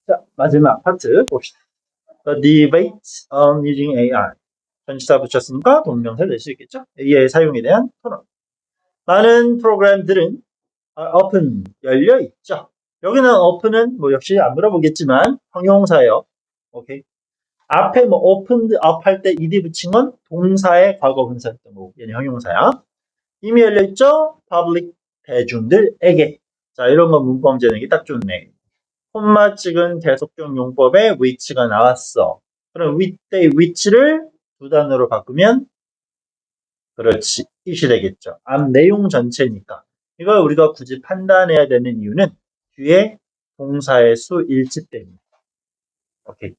자, 마지막 파트 봅시다. The debate on using AI. 전치사 붙였으니까 동명사 될 수 있겠죠? AI 사용에 대한 토론. 많은 프로그램들은 open, 열려 있죠. 여기는 open은 뭐 역시 안 물어보겠지만 형용사예요. 오케이. 앞에 뭐 opened up 할 때 ed 붙인 건 동사의 과거 분사였던 거고 얘는 형용사야. 이미 열려 있죠? public, 대중들에게. 자, 이런 거 문법 재능이 딱 좋네. 콤마 찍은 계속적 용법에 which가 나왔어. 그럼 with 대 which를 두 단어로 바꾸면 그렇지, it이 되겠죠. 앞 내용 전체니까. 이걸 우리가 굳이 판단해야 되는 이유는 뒤에 동사의 수 일치 때문에. 오케이.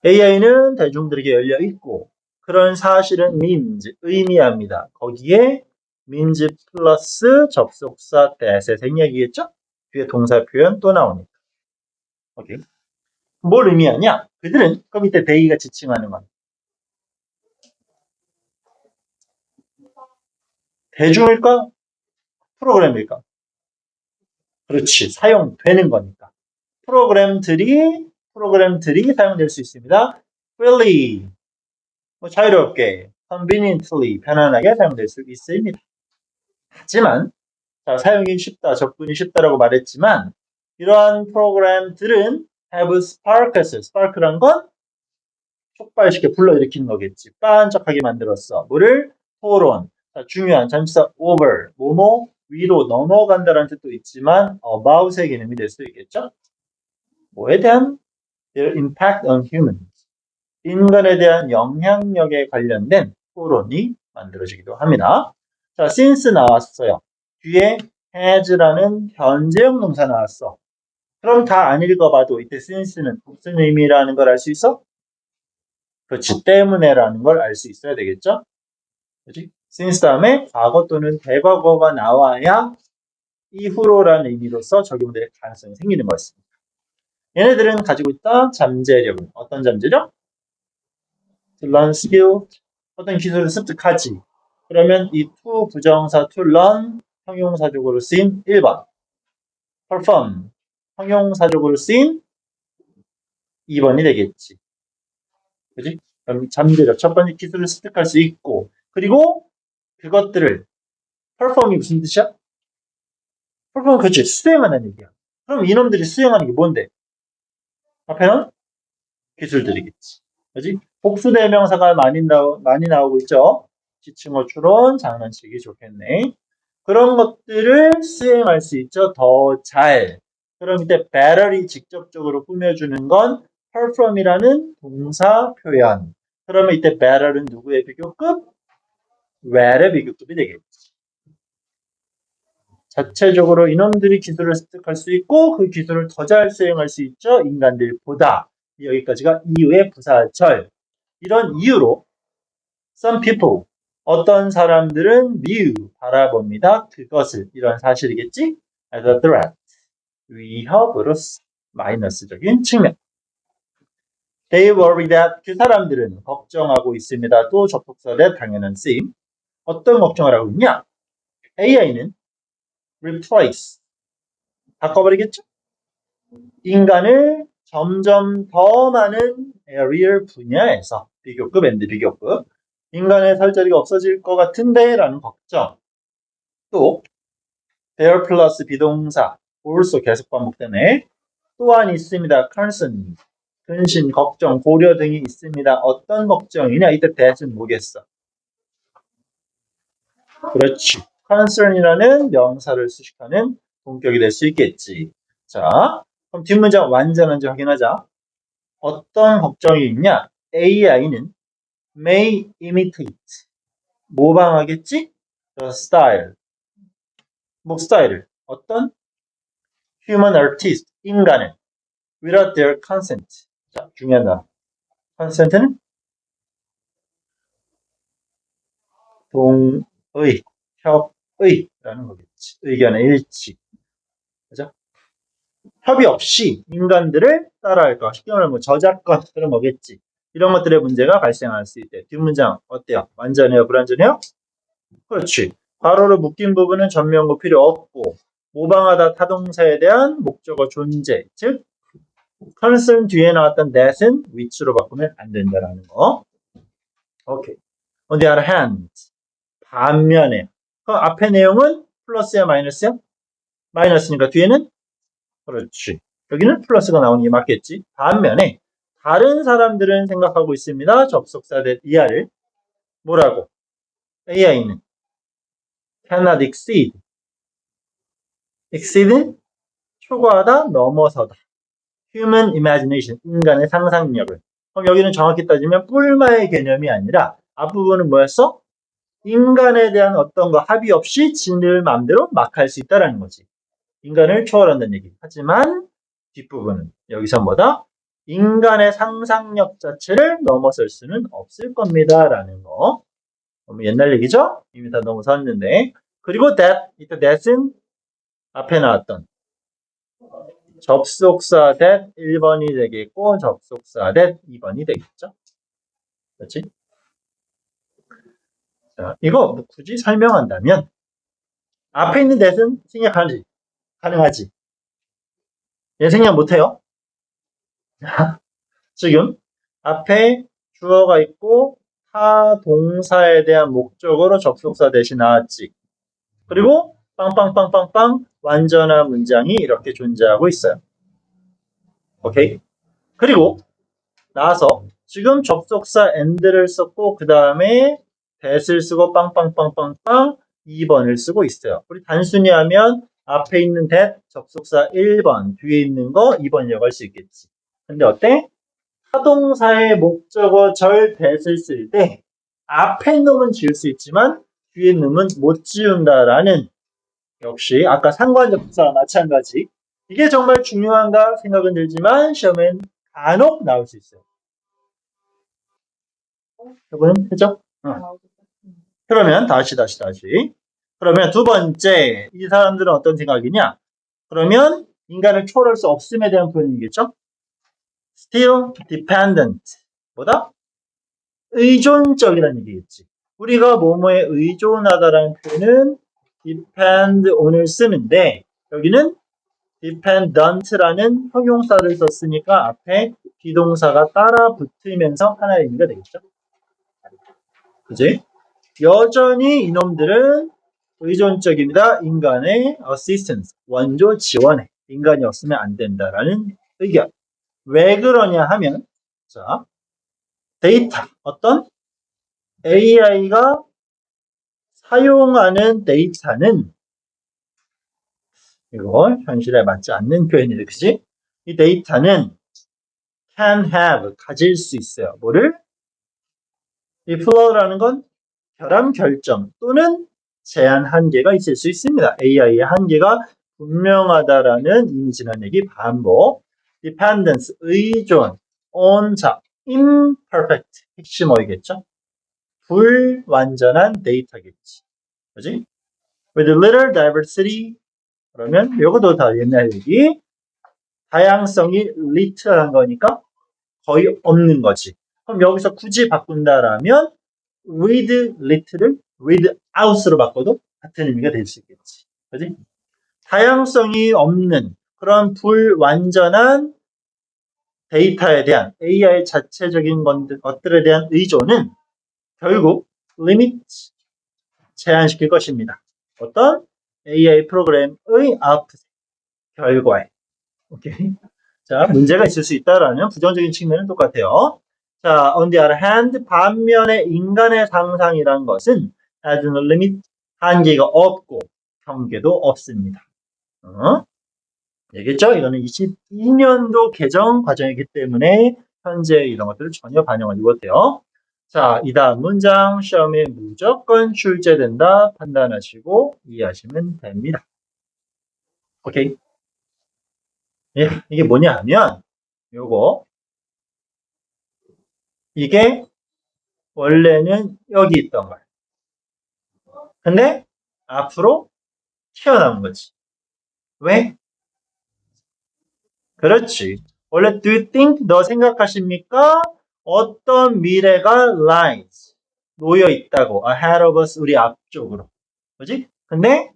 AI는 대중들에게 열려 있고 그런 사실은 means, 의미합니다. 거기에 means 플러스 접속사 that의 생략이겠죠? 뒤에 동사 표현 또 나오니까. 오케이. 뭘 의미하냐? 그들은 그 밑에 they가 지칭하는 건 대중일까? 프로그램일까? 그렇지. 사용되는 거니까. 프로그램들이 사용될 수 있습니다. freely, 뭐 자유롭게, conveniently, 편안하게 사용될 수 있습니다. 하지만 자, 사용이 쉽다, 접근이 쉽다라고 말했지만 이러한 프로그램들은 have sparks. spark란 건 촉발시켜 불러일으키는 거겠지. 반짝하게 만들었어. 뭐를? 토론. 자, 중요한 전치사 over, 뭐뭐 위로 넘어간다라는 뜻도 있지만 about의 개념이 될 수 있겠죠. 뭐에 대한? their impact on humans. 인간에 대한 영향력에 관련된 토론이 만들어지기도 합니다. 자, since 나왔어요. 뒤에 has라는 현재형 동사 나왔어. 그럼 다 안 읽어봐도 이때 since는 무슨 의미라는 걸 알 수 있어? 그렇지. 때문에라는 걸 알 수 있어야 되겠죠? 그렇지? since 다음에 과거 또는 대과거가 나와야 이후로라는 의미로서 적용될 가능성이 생기는 것입니다. 얘네들은 가지고 있던 잠재력은 어떤 잠재력? To learn skill, 어떤 기술을 습득하지. 그러면 이 to 부정사 to learn 형용사적으로 쓰인 1번. perform 형용사적으로 쓰인 2번이 되겠지. 그지? 그럼 잠재력, 첫 번째 기술을 습득할 수 있고, 그리고 그것들을 perform이 무슨 뜻이야? perform 그렇지, 수행하는 얘기야. 그럼 이놈들이 수행하는 게 뭔데? 앞에는 기술들이겠지. 그지? 복수대명사가 많이 나오고 있죠. 지칭어 추론, 장난치기 좋겠네. 그런 것들을 수행할 수 있죠. 더 잘. 그럼 이때 better이 직접적으로 꾸며주는 건 perform이라는 동사 표현. 그러면 이때 better은 누구의 비교급? well의 비교급이 되겠지. 자체적으로 이놈들이 기술을 습득할 수 있고 그 기술을 더 잘 수행할 수 있죠. 인간들보다. 여기까지가 이유의 부사절. 이런 이유로 some people, 어떤 사람들은 view, 바라봅니다. 그것을, 이런 사실이겠지? as a threat, 위협으로서, 마이너스적인 측면. They worry that, 그 사람들은 걱정하고 있습니다. 또 접속사의 당연한 쓰임. 어떤 걱정을 하고 있냐? AI는 replace, 바꿔버리겠죠? 인간을 점점 더 많은 area 분야에서 비교급 and 비교급 인간의 살 자리가 없어질 것 같은데 라는 걱정. 또 there 플러스 비동사 also 계속 반복되네. 또한 있습니다. concern, 근심, 걱정, 고려 등이 있습니다. 어떤 걱정이냐? 이때 that은 뭐겠어? 그렇지. concern이라는 명사를 수식하는 동격이 될 수 있겠지. 자, 그럼 뒷문장 완전한지 확인하자. 어떤 걱정이 있냐? AI는 may imitate, 모방하겠지? the style, 목 스타일을. 어떤? human artist, 인간을. without their consent. 자, 중요하다. consent는 동의, 협의라는 거겠지. 의견의 일치. 그죠? 협의 없이 인간들을 따라할까? 쉽게 말하면 뭐 저작권 그런 거겠지. 이런 것들의 문제가 발생할 수 있대. 뒷문장 어때요? 완전해요? 불완전해요? 그렇지. 괄호로 묶인 부분은 전면구 필요 없고 모방하다 타동사에 대한 목적어 존재, 즉 concern 뒤에 나왔던 that은 which로 바꾸면 안 된다라는 거. 오케이. On the other hand, 반면에 그럼 앞에 내용은 플러스야 마이너스야? 마이너스니까 뒤에는 그렇지. 여기는 플러스가 나오는 게 맞겠지. 반면에 다른 사람들은 생각하고 있습니다. 접속사 that 이하를 뭐라고? AI는 cannot exceed. exceed는 초과하다, 넘어서다. human imagination, 인간의 상상력을. 그럼 여기는 정확히 따지면 뿔마의 개념이 아니라 앞부분은 뭐였어? 인간에 대한 어떤 거 합의 없이 지들 마음대로 막 할 수 있다라는 거지. 인간을 초월한다는 얘기. 하지만 뒷부분은 여기서 뭐다? 인간의 상상력 자체를 넘어설 수는 없을 겁니다라는 거. 너무 옛날 얘기죠? 이미 다 넘어섰는데. 그리고 that, 이때 that은 앞에 나왔던 접속사 that 1번이 되겠고 접속사 that 2번이 되겠죠? 그렇지? 자, 이거 뭐 굳이 설명한다면 앞에 있는 that은 생략하지. 가능하지. 얘 생략 못해요. 지금 앞에 주어가 있고 타 동사에 대한 목적어로 접속사 대신 나왔지. 그리고 빵빵빵빵빵 완전한 문장이 이렇게 존재하고 있어요. 오케이? 그리고 나와서 지금 접속사 and를 썼고 그 다음에 that을 쓰고 빵빵빵빵빵 2번을 쓰고 있어요. 우리 단순히 하면 앞에 있는 that 접속사 1번 뒤에 있는 거 2번이라고 할 수 있겠지. 근데 어때? 타동사의 목적어 절 that을 쓸 때 앞에 놈은 지을 수 있지만 뒤에 놈은 못 지운다라는 역시 아까 상관접사와 마찬가지. 이게 정말 중요한가 생각은 들지만 시험엔 간혹 나올 수 있어요. 여러분 했죠? 그러면 다시. 그러면 두 번째 이 사람들은 어떤 생각이냐? 그러면 인간을 초월할 수 없음에 대한 표현이겠죠? Still dependent. 뭐다? 의존적이라는 얘기겠지. 우리가 뭐뭐에 의존하다라는 표현은 depend on을 쓰는데 여기는 dependent라는 형용사를 썼으니까 앞에 비동사가 따라 붙으면서 하나의 의미가 되겠죠. 그지? 여전히 이놈들은 의존적입니다. 인간의 assistance, 원조 지원에 인간이 없으면 안 된다라는 의견. 왜 그러냐 하면 자 데이터 어떤 AI가 사용하는 데이터는 이거 현실에 맞지 않는 표현이래, 그지? 이 데이터는 can have 가질 수 있어요. 뭐를? 이 flaw라는 건 결함 결정 또는 제한 한계가 있을 수 있습니다. AI의 한계가 분명하다라는 이미 지난 얘기 반복. dependence 의존 on 자 imperfect 핵심어이겠죠? 불완전한 데이터겠지. 그지? with little diversity 그러면 이것도 다 옛날 얘기. 다양성이 little한 거니까 거의 없는 거지. 그럼 여기서 굳이 바꾼다라면 with little을 without으로 바꿔도 같은 의미가 될 수 있겠지. 그지? 다양성이 없는 그런 불완전한 데이터에 대한 AI 자체적인 것들에 대한 의존은 결국 limit 제한시킬 것입니다. 어떤 AI 프로그램의 아웃풋 결과에. 오케이. 자, 문제가 있을 수 있다라는 부정적인 측면은 똑같아요. 자, on the other hand, 반면에 인간의 상상이란 것은 has no limit, 한계가 없고 경계도 없습니다. 얘기했죠? 이거는 22년도 개정 과정이기 때문에 현재 이런 것들을 전혀 반영하지 못해요. 자, 이 다음 문장 시험에 무조건 출제된다 판단하시고 이해하시면 됩니다. 오케이. 예, 이게 뭐냐 하면 요거 이게 원래는 여기 있던 거야. 근데 앞으로 튀어나온 거지. 왜? 그렇지. 원래 do you think 너 생각하십니까? 어떤 미래가 lies 놓여 있다고 ahead of us 우리 앞쪽으로. 그지? 근데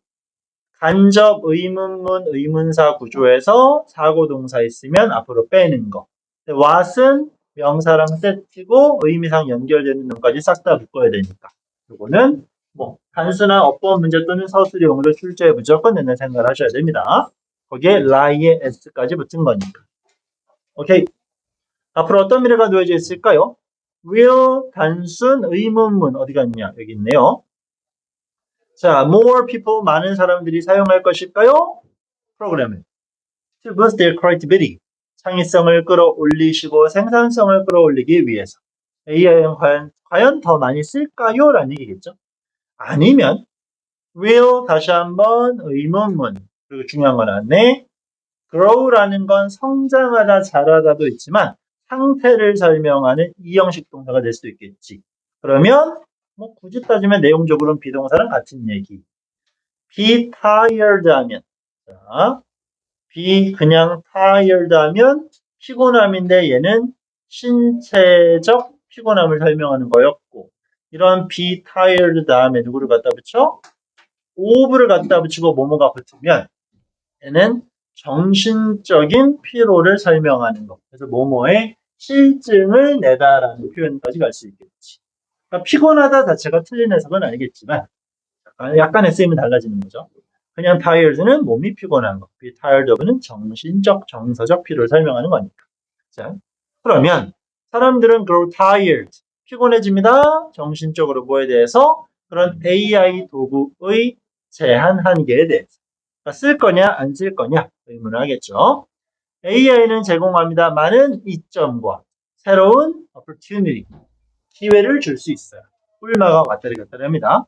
간접 의문문, 의문사 구조에서 사고동사 있으면 앞으로 빼는 거. what은 명사랑 세트고 의미상 연결되는 놈까지 싹 다 묶어야 되니까. 요거는 뭐 단순한 어법 문제 또는 서술형으로 출제에 무조건 넣는 생각을 하셔야 됩니다. 거기에 lie의 s까지 붙은 거니까. 오케이. 앞으로 어떤 미래가 놓여져 있을까요? will 단순 의문문 어디 갔냐? 여기 있네요. 자, more people 많은 사람들이 사용할 것일까요? 프로그램을 to boost their creativity 창의성을 끌어올리시고 생산성을 끌어올리기 위해서 AI는 과연 더 많이 쓸까요? 라는 얘기겠죠. 아니면 will 다시 한번 의문문 그리고 중요한 건 안에 grow라는 건 성장하다 자라다도 있지만 상태를 설명하는 이형식 동사가 될 수도 있겠지. 그러면 뭐 굳이 따지면 내용적으로는 비동사랑 같은 얘기. be tired 하면 자, be 그냥 tired 하면 피곤함인데 얘는 신체적 피곤함을 설명하는 거였고 이런 be tired 다음에 누구를 갖다 붙여? of를 갖다 붙이고 뭐뭐가 붙으면 얘는 정신적인 피로를 설명하는 것. 그래서 뭐뭐의 실증을 내다라는 표현까지 갈 수 있겠지. 그러니까 피곤하다 자체가 틀린 해석은 아니겠지만 약간의 쓰임은 달라지는 거죠. 그냥 tired는 몸이 피곤한 거, be tired of는 정신적, 정서적 피로를 설명하는 거니까. 자, 그러면 사람들은 grow tired, 피곤해집니다. 정신적으로 뭐에 대해서? 그런 AI 도구의 제한 한계에 대해서. 그러니까 쓸 거냐, 안 쓸 거냐 의문을 하겠죠. AI는 제공합니다. 많은 이점과 새로운 opportunity, 기회를 줄 수 있어요. 꿀마가 왔다리 갔다리 합니다.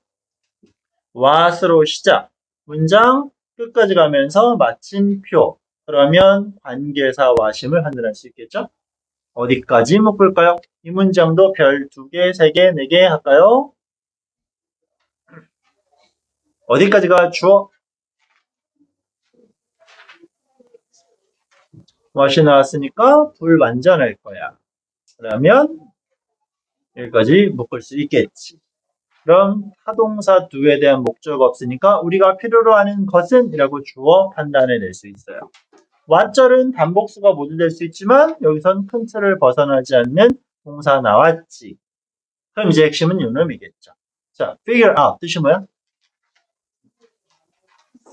what으로 시작. 문장 끝까지 가면서 마침표. 그러면 관계사 what임을 handle할 수 있겠죠? 어디까지 묶을까요? 이 문장도 별 2개, 3개, 4개 할까요? 어디까지가 주어? what이 나왔으니까 불완전할 거야. 그러면 여기까지 묶을 수 있겠지. 그럼 타동사 do에 대한 목적어가 없으니까 우리가 필요로 하는 것은 이라고 주어 판단해낼 수 있어요. what절은 단복수가 모두 될 수 있지만 여기선 큰 틀을 벗어나지 않는 동사 나왔지. 그럼 이제 핵심은 요놈이겠죠. 자, figure out 뜻이 뭐야?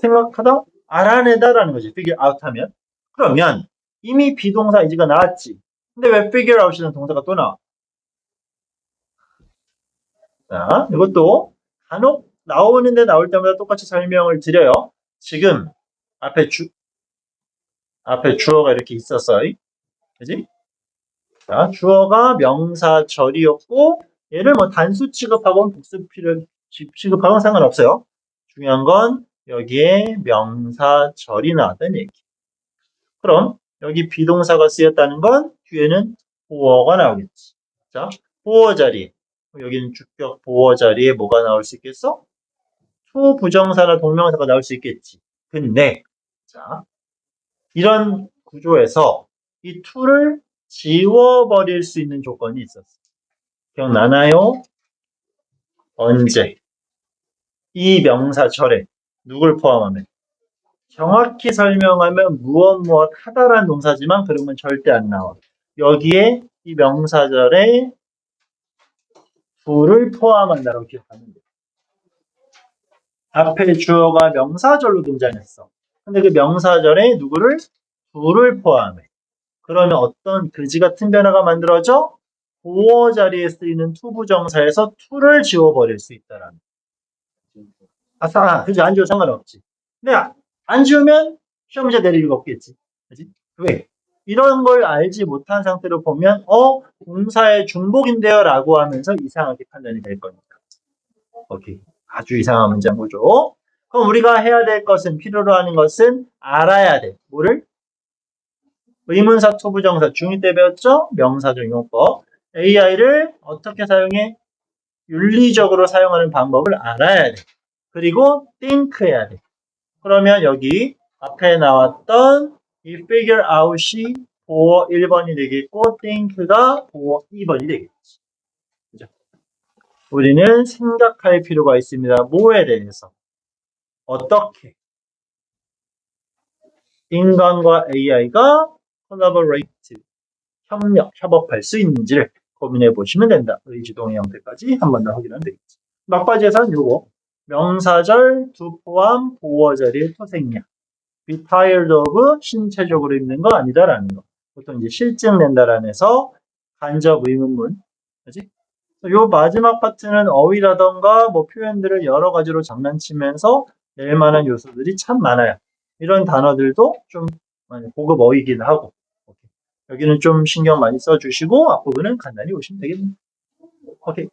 생각하다, 알아내다라는 거지. figure out 하면. 그러면 이미 비동사 이지가 나왔지. 근데 왜 figure out이라는 동사가 또 나와? 자, 이것도 간혹 나오는데 나올 때마다 똑같이 설명을 드려요. 지금 앞에 주어가 이렇게 있었어요. 그지? 자, 주어가 명사절이었고 얘를 뭐 단수 취급하건 복수 취급하건 상관없어요. 중요한 건 여기에 명사절이 나왔다는 얘기. 그럼 여기 비동사가 쓰였다는 건 뒤에는 보어가 나오겠지. 자, 보어 자리에 여기는 주격 보어 자리에 뭐가 나올 수 있겠어? 투부정사나 동명사가 나올 수 있겠지. 근데 자, 이런 구조에서 이 to를 지워버릴 수 있는 조건이 있었어. 기억나나요? 언제? 이 명사절에 누굴 포함하면? 정확히 설명하면 무엇 하다라는 동사지만 그러면 절대 안 나와. 여기에 이 명사절에 do를 포함한다고 기억하면 돼. 앞에 주어가 명사절로 등장했어. 근데 그 명사절에 누구를? do를 포함해. 그러면 어떤 그지 같은 변화가 만들어져? 보어 자리에 쓰이는 투부정사에서 to를 지워버릴 수 있다라는. 그지? 안 지워도 상관없지. 근데 안 지우면 시험 문제 내릴 이유가 없겠지. 그지? 왜? 이런 걸 알지 못한 상태로 보면 공사의 중복인데요 라고 하면서 이상하게 판단이 될 거니까. 오케이. 아주 이상한 문장 구조. 그럼 우리가 해야 될 것은, 필요로 하는 것은 알아야 돼. 뭐를? 의문사, 투부정사, 중2 때 배웠죠? 명사중 용법. AI를 어떻게 사용해? 윤리적으로 사용하는 방법을 알아야 돼. 그리고 think 해야 돼. 그러면 여기 앞에 나왔던 이 figure out이 보어 1번이 되겠고 think가 보어 2번이 되겠지. 그죠? 우리는 생각할 필요가 있습니다. 뭐에 대해서? 어떻게? 인간과 AI가 collaborate, 협업할 수 있는지를 고민해 보시면 된다. 의지동의 형태까지 한 번 더 확인하면 되겠지. 막바지에서는 요거 명사절 두 포함 보어자리의 토생량. be tired of 신체적으로 힘든 거 아니다라는 거. 보통 이제 실증 낸다라는 에서 간접 의문문. 그지? 요 마지막 파트는 어휘라던가 뭐 표현들을 여러 가지로 장난치면서 낼 만한 요소들이 참 많아요. 이런 단어들도 좀 고급 어휘긴 하고. 여기는 좀 신경 많이 써주시고 앞부분은 간단히 오시면 되겠네요. 오케이.